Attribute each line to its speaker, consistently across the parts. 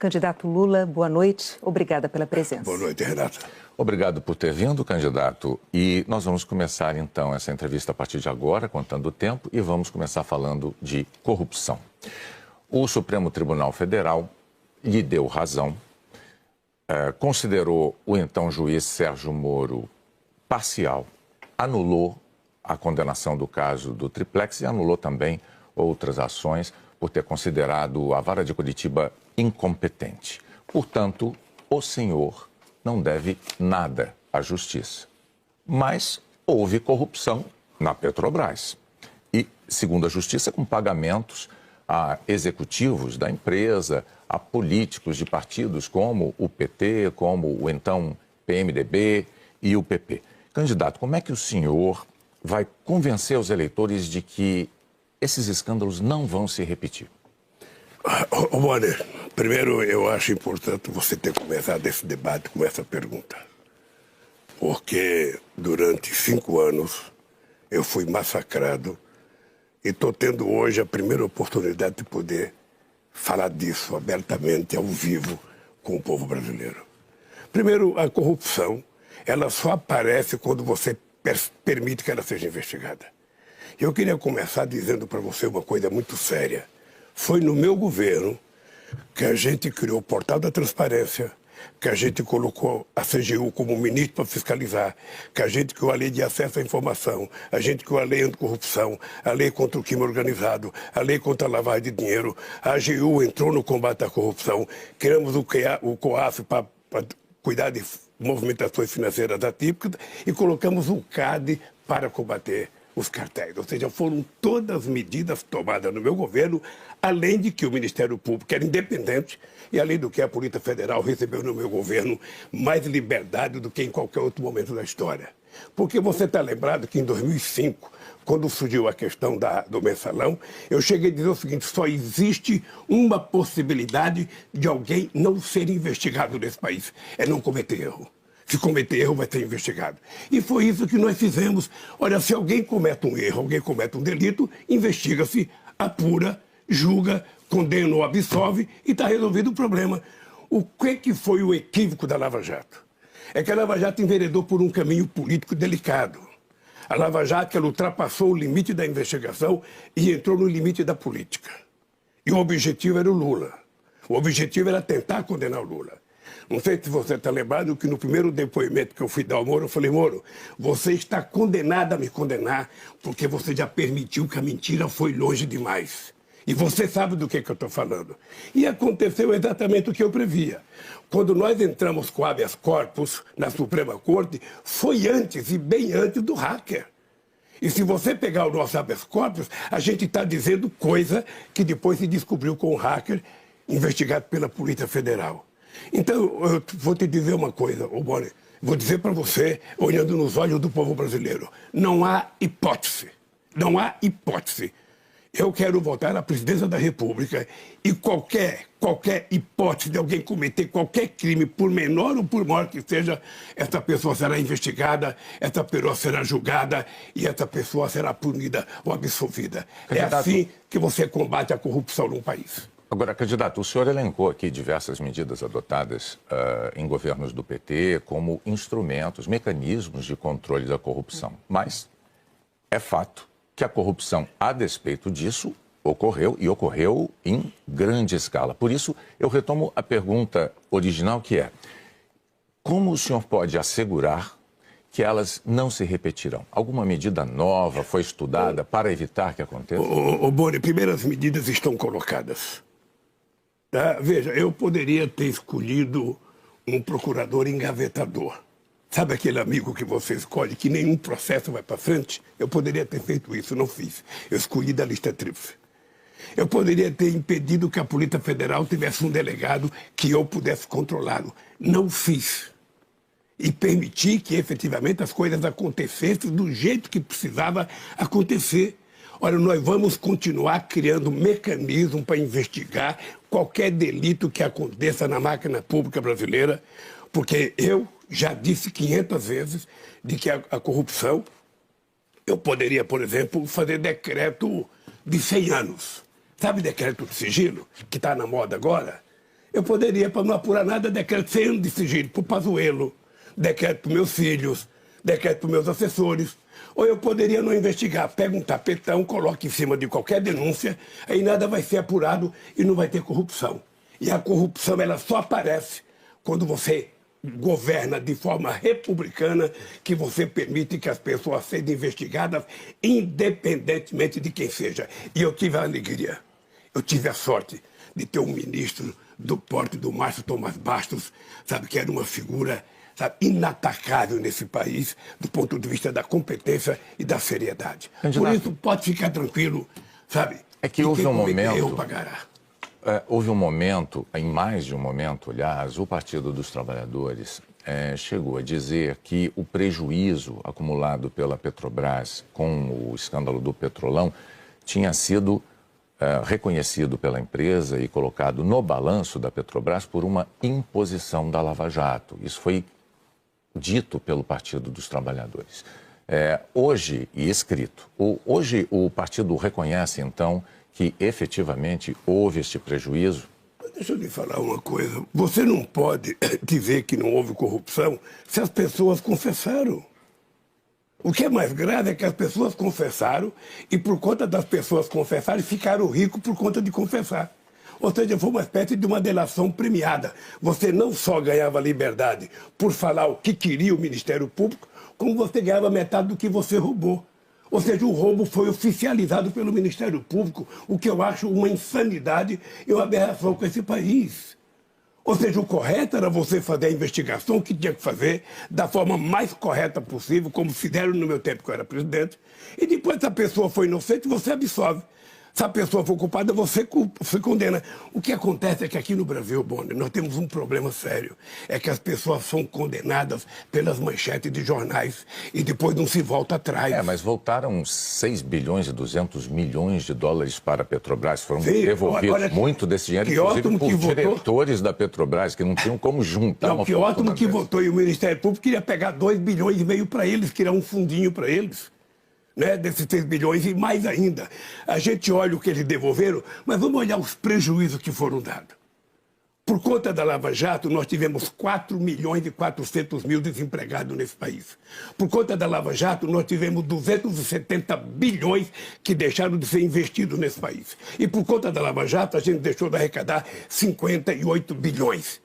Speaker 1: Candidato Lula, boa noite. Obrigada pela presença.
Speaker 2: Boa noite, Renata.
Speaker 3: Obrigado por ter vindo, candidato. E nós vamos começar, então, essa entrevista a partir de agora, contando o tempo, e vamos começar falando de corrupção. O Supremo Tribunal Federal lhe deu razão, considerou o então juiz Sérgio Moro parcial, anulou a condenação do caso do Triplex e anulou também outras ações por ter considerado a Vara de Curitiba incompetente. Portanto, o senhor não deve nada à justiça. Mas houve corrupção na Petrobras. E, segundo a justiça, com pagamentos a executivos da empresa, a políticos de partidos como o PT, como o então PMDB e o PP. Candidato, como é que o senhor vai convencer os eleitores de que esses escândalos não vão se repetir?
Speaker 2: Bonner, primeiro eu acho importante você ter começado esse debate com essa pergunta. Porque durante 5 anos eu fui massacrado e estou tendo hoje a primeira oportunidade de poder falar disso abertamente, ao vivo, com o povo brasileiro. Primeiro, a corrupção, ela só aparece quando você permite que ela seja investigada. Eu queria começar dizendo para você uma coisa muito séria. Foi no meu governo que a gente criou o Portal da Transparência, que a gente colocou a CGU como ministro para fiscalizar, que a gente criou a lei de acesso à informação, a gente criou a lei anticorrupção, a lei contra o crime organizado, a lei contra a lavagem de dinheiro, a AGU entrou no combate à corrupção, criamos o COAF para cuidar de movimentações financeiras atípicas e colocamos o CAD para combater os cartéis. Ou seja, foram todas as medidas tomadas no meu governo, além de que o Ministério Público era independente e além do que a Polícia Federal recebeu no meu governo mais liberdade do que em qualquer outro momento da história. Porque você está lembrado que em 2005, quando surgiu a questão do mensalão, eu cheguei a dizer o seguinte: só existe uma possibilidade de alguém não ser investigado nesse país, é não cometer erro. Se cometer erro, vai ser investigado. E foi isso que nós fizemos. Olha, se alguém comete um erro, alguém comete um delito, investiga-se, apura, julga, condena ou absolve e está resolvido o problema. O que foi o equívoco da Lava Jato? É que a Lava Jato enveredou por um caminho político delicado. A Lava Jato, ela ultrapassou o limite da investigação e entrou no limite da política. E o objetivo era o Lula. O objetivo era tentar condenar o Lula. Não sei se você está lembrado que no primeiro depoimento que eu fui dar ao Moro, eu falei: Moro, você está condenado a me condenar porque você já permitiu que a mentira foi longe demais. E você sabe do que eu estou falando. E aconteceu exatamente o que eu previa. Quando nós entramos com habeas corpus na Suprema Corte, foi antes e bem antes do hacker. E se você pegar o nosso habeas corpus, a gente está dizendo coisa que depois se descobriu com o hacker investigado pela Polícia Federal. Então, eu vou te dizer uma coisa, Bonner, vou dizer para você, olhando nos olhos do povo brasileiro, não há hipótese, não há hipótese. Eu quero voltar à presidência da República e qualquer hipótese de alguém cometer qualquer crime, por menor ou por maior que seja, essa pessoa será investigada, essa pessoa será julgada e essa pessoa será punida ou absolvida.
Speaker 3: Candidato,
Speaker 2: é assim que você combate a corrupção num país.
Speaker 3: Agora, candidato, o senhor elencou aqui diversas medidas adotadas em governos do PT como instrumentos, mecanismos de controle da corrupção. Mas é fato que a corrupção, a despeito disso, ocorreu e ocorreu em grande escala. Por isso, eu retomo a pergunta original, que é: como o senhor pode assegurar que elas não se repetirão? Alguma medida nova foi estudada para evitar que aconteça?
Speaker 2: Boni, primeiras medidas estão colocadas. Tá? Veja, eu poderia ter escolhido um procurador engavetador. Sabe aquele amigo que você escolhe que nenhum processo vai para frente? Eu poderia ter feito isso, não fiz. Eu escolhi da lista tríplice. Eu poderia ter impedido que a Polícia Federal tivesse um delegado que eu pudesse controlá-lo. Não fiz. E permiti que efetivamente as coisas acontecessem do jeito que precisava acontecer. Olha, nós vamos continuar criando mecanismo para investigar qualquer delito que aconteça na máquina pública brasileira, porque eu já disse 500 vezes de que a corrupção, eu poderia, por exemplo, fazer decreto de 100 anos. Sabe decreto de sigilo, que está na moda agora? Eu poderia, para não apurar nada, decreto 100 anos de sigilo para o Pazuello, decreto para meus filhos, decreto para meus assessores. Ou eu poderia não investigar, pega um tapetão, coloca em cima de qualquer denúncia, aí nada vai ser apurado e não vai ter corrupção. E a corrupção, ela só aparece quando você governa de forma republicana, que você permite que as pessoas sejam investigadas independentemente de quem seja. E eu tive a alegria, eu tive a sorte de ter um ministro do porte do Márcio Tomás Bastos, sabe, que era uma figura, sabe, inatacável nesse país, do ponto de vista da competência e da seriedade.
Speaker 3: Candidato,
Speaker 2: por isso, pode ficar tranquilo, sabe?
Speaker 3: É que houve um momento...
Speaker 2: Eu pagará.
Speaker 3: Houve um momento, em mais de um momento, aliás, o Partido dos Trabalhadores chegou a dizer que o prejuízo acumulado pela Petrobras com o escândalo do Petrolão tinha sido reconhecido pela empresa e colocado no balanço da Petrobras por uma imposição da Lava Jato. Isso foi dito pelo Partido dos Trabalhadores. Hoje, e escrito, hoje o partido reconhece, então, que efetivamente houve este prejuízo?
Speaker 2: Deixa eu lhe falar uma coisa. Você não pode dizer que não houve corrupção se as pessoas confessaram. O que é mais grave é que as pessoas confessaram e, por conta das pessoas confessarem, ficaram ricos por conta de confessar. Ou seja, foi uma espécie de uma delação premiada. Você não só ganhava liberdade por falar o que queria o Ministério Público, como você ganhava metade do que você roubou. Ou seja, o roubo foi oficializado pelo Ministério Público, o que eu acho uma insanidade e uma aberração com esse país. Ou seja, o correto era você fazer a investigação que tinha que fazer da forma mais correta possível, como fizeram no meu tempo que eu era presidente, e depois, se a pessoa foi inocente, você absolve. Se a pessoa for culpada, você condena. O que acontece é que aqui no Brasil, Bonner, nós temos um problema sério. É que as pessoas são condenadas pelas manchetes de jornais e depois não se volta atrás.
Speaker 3: Mas voltaram 6 bilhões e 200 milhões de dólares para a Petrobras. Foram devolvidos muito desse dinheiro, inclusive por diretores da Petrobras, que não tinham como juntar uma
Speaker 2: fortuna. Que ótimo que votou. E o Ministério Público queria pegar 2 bilhões e meio para eles, criar um fundinho para eles. Né, desses 6 bilhões e mais ainda. A gente olha o que eles devolveram, mas vamos olhar os prejuízos que foram dados. Por conta da Lava Jato, nós tivemos 4 milhões e 400 mil desempregados nesse país. Por conta da Lava Jato, nós tivemos 270 bilhões que deixaram de ser investidos nesse país. E por conta da Lava Jato, a gente deixou de arrecadar 58 bilhões.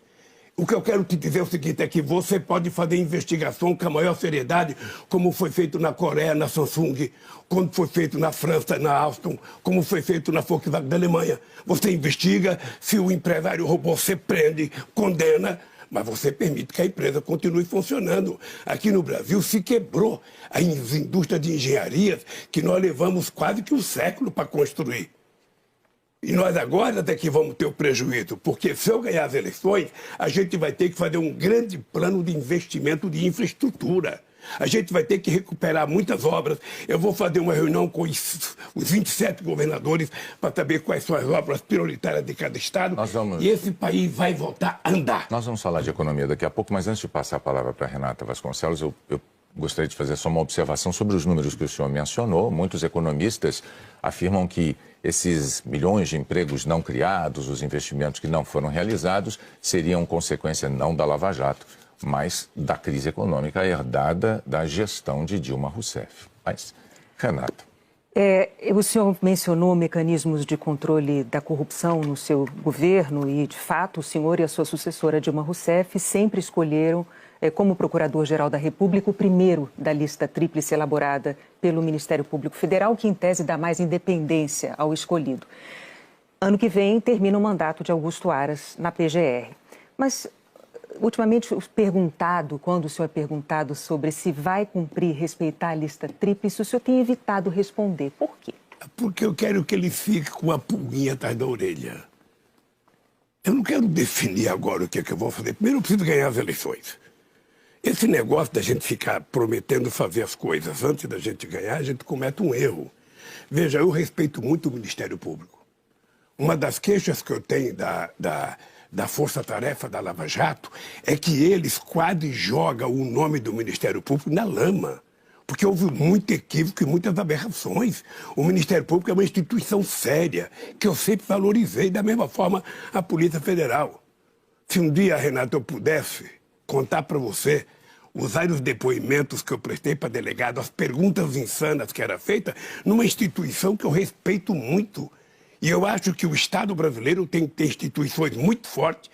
Speaker 2: O que eu quero te dizer é o seguinte, é que você pode fazer investigação com a maior seriedade, como foi feito na Coreia, na Samsung, como foi feito na França, na Alstom, como foi feito na Volkswagen da Alemanha. Você investiga, se o empresário roubou, você prende, condena, mas você permite que a empresa continue funcionando. Aqui no Brasil se quebrou as indústrias de engenharias que nós levamos quase que um século para construir. E nós agora até que vamos ter o prejuízo, porque se eu ganhar as eleições, a gente vai ter que fazer um grande plano de investimento de infraestrutura. A gente vai ter que recuperar muitas obras. Eu vou fazer uma reunião com os 27 governadores para saber quais são as obras prioritárias de cada estado. E esse país vai voltar a andar.
Speaker 3: Nós vamos falar de economia daqui a pouco, mas antes de passar a palavra para a Renata Vasconcelos, eu gostaria de fazer só uma observação sobre os números que o senhor mencionou. Muitos economistas afirmam que esses milhões de empregos não criados, os investimentos que não foram realizados, seriam consequência não da Lava Jato, mas da crise econômica herdada da gestão de Dilma Rousseff. Mas, Renata.
Speaker 1: O senhor mencionou mecanismos de controle da corrupção no seu governo e, de fato, o senhor e a sua sucessora Dilma Rousseff sempre escolheram como Procurador-Geral da República o primeiro da lista tríplice elaborada pelo Ministério Público Federal, que em tese dá mais independência ao escolhido. Ano que vem termina o mandato de Augusto Aras na PGR. Mas, ultimamente, quando o senhor é perguntado sobre se vai cumprir, respeitar a lista tríplice, o senhor tem evitado responder. Por quê?
Speaker 2: Porque eu quero que ele fique com a pulguinha atrás da orelha. Eu não quero definir agora o que é que eu vou fazer. Primeiro eu preciso ganhar as eleições. Esse negócio da gente ficar prometendo fazer as coisas antes da gente ganhar, a gente comete um erro. Veja, eu respeito muito o Ministério Público. Uma das queixas que eu tenho da Força-Tarefa da Lava Jato é que eles quase jogam o nome do Ministério Público na lama. Porque houve muito equívoco e muitas aberrações. O Ministério Público é uma instituição séria, que eu sempre valorizei, da mesma forma a Polícia Federal. Se um dia, Renato, eu pudesse contar para você os vários depoimentos que eu prestei para delegado, as perguntas insanas que eram feitas numa instituição que eu respeito muito. E eu acho que o Estado brasileiro tem que ter instituições muito fortes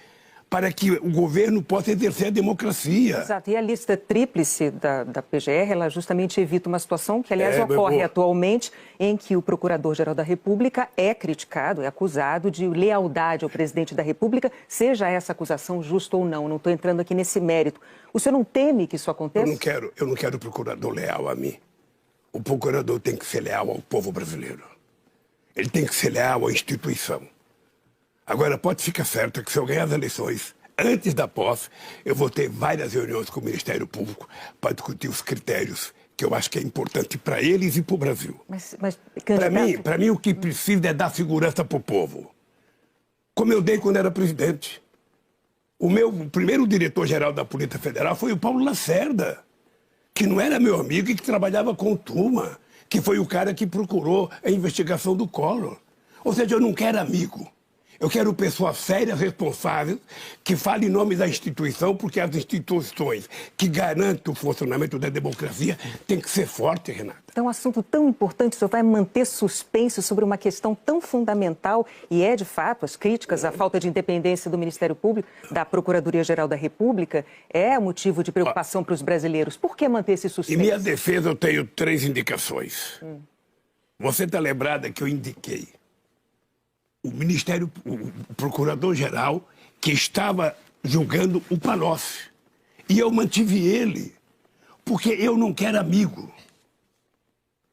Speaker 2: para que o governo possa exercer a democracia.
Speaker 1: Exato. E a lista tríplice da PGR, ela justamente evita uma situação que, aliás, ocorre atualmente, em que o Procurador-Geral da República é criticado, é acusado de lealdade ao Presidente da República, seja essa acusação justa ou não. Não estou entrando aqui nesse mérito. O senhor não teme que isso aconteça?
Speaker 2: Eu não quero procurador leal a mim. O procurador tem que ser leal ao povo brasileiro. Ele tem que ser leal à instituição. Agora, pode ficar certo que se eu ganhar as eleições antes da posse, eu vou ter várias reuniões com o Ministério Público para discutir os critérios que eu acho que é importante para eles e para o Brasil. Para mim, o que precisa é dar segurança para o povo. Como eu dei quando era presidente. O meu primeiro diretor-geral da Polícia Federal foi o Paulo Lacerda, que não era meu amigo e que trabalhava com o Tuma, que foi o cara que procurou a investigação do Collor. Ou seja, eu não quero amigo. Eu quero pessoas sérias, responsáveis, que falem em nome da instituição, porque as instituições que garantem o funcionamento da democracia têm que ser fortes, Renata.
Speaker 1: Então, um assunto tão importante, o senhor vai manter suspenso sobre uma questão tão fundamental, e é, de fato, as críticas à falta de independência do Ministério Público, da Procuradoria-Geral da República, é motivo de preocupação para os brasileiros. Por que manter esse suspenso?
Speaker 2: Em minha defesa, eu tenho 3 indicações. Você está lembrada que eu indiquei o Procurador-Geral que estava julgando o Palocci. E eu mantive ele, porque eu não quero amigo.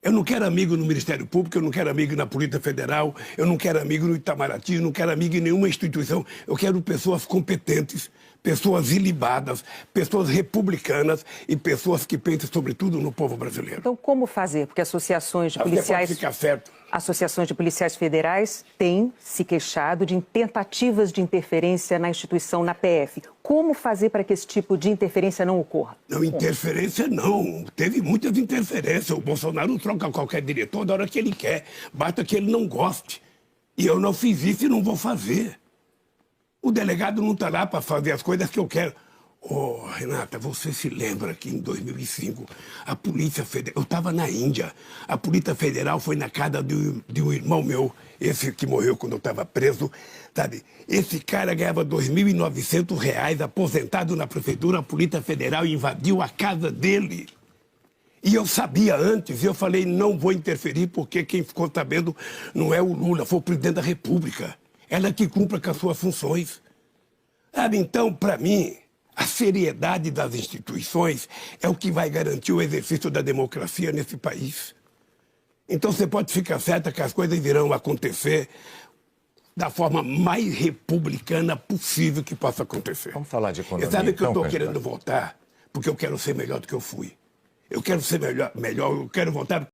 Speaker 2: Eu não quero amigo no Ministério Público, eu não quero amigo na Polícia Federal, eu não quero amigo no Itamaraty, eu não quero amigo em nenhuma instituição. Eu quero pessoas competentes, pessoas ilibadas, pessoas republicanas e pessoas que pensem, sobretudo, no povo brasileiro.
Speaker 1: Então, como fazer? Porque associações de policiais...
Speaker 2: Pode ficar certo.
Speaker 1: Associações de policiais federais têm se queixado de tentativas de interferência na instituição, na PF. Como fazer para que esse tipo de interferência não ocorra?
Speaker 2: Não, interferência não. Teve muitas interferências. O Bolsonaro troca qualquer diretor da hora que ele quer. Basta que ele não goste. E eu não fiz isso e não vou fazer. O delegado não está lá para fazer as coisas que eu quero. Oh, Renata, você se lembra que em 2005 a Polícia Federal... Eu estava na Índia. A Polícia Federal foi na casa de um irmão meu, esse que morreu quando eu estava preso, sabe? Esse cara ganhava R$ 2.900, aposentado na prefeitura, a Polícia Federal invadiu a casa dele. E eu sabia antes, e eu falei, não vou interferir, porque quem ficou sabendo não é o Lula, foi o presidente da República. Ela que cumpra com as suas funções. Sabe, então, para mim... A seriedade das instituições é o que vai garantir o exercício da democracia nesse país. Então você pode ficar certa que as coisas irão acontecer da forma mais republicana possível que possa acontecer.
Speaker 3: Vamos falar de economia.
Speaker 2: E sabe que eu estou
Speaker 3: então,
Speaker 2: querendo voltar? Porque eu quero ser melhor do que eu fui. Eu quero ser melhor, eu quero voltar...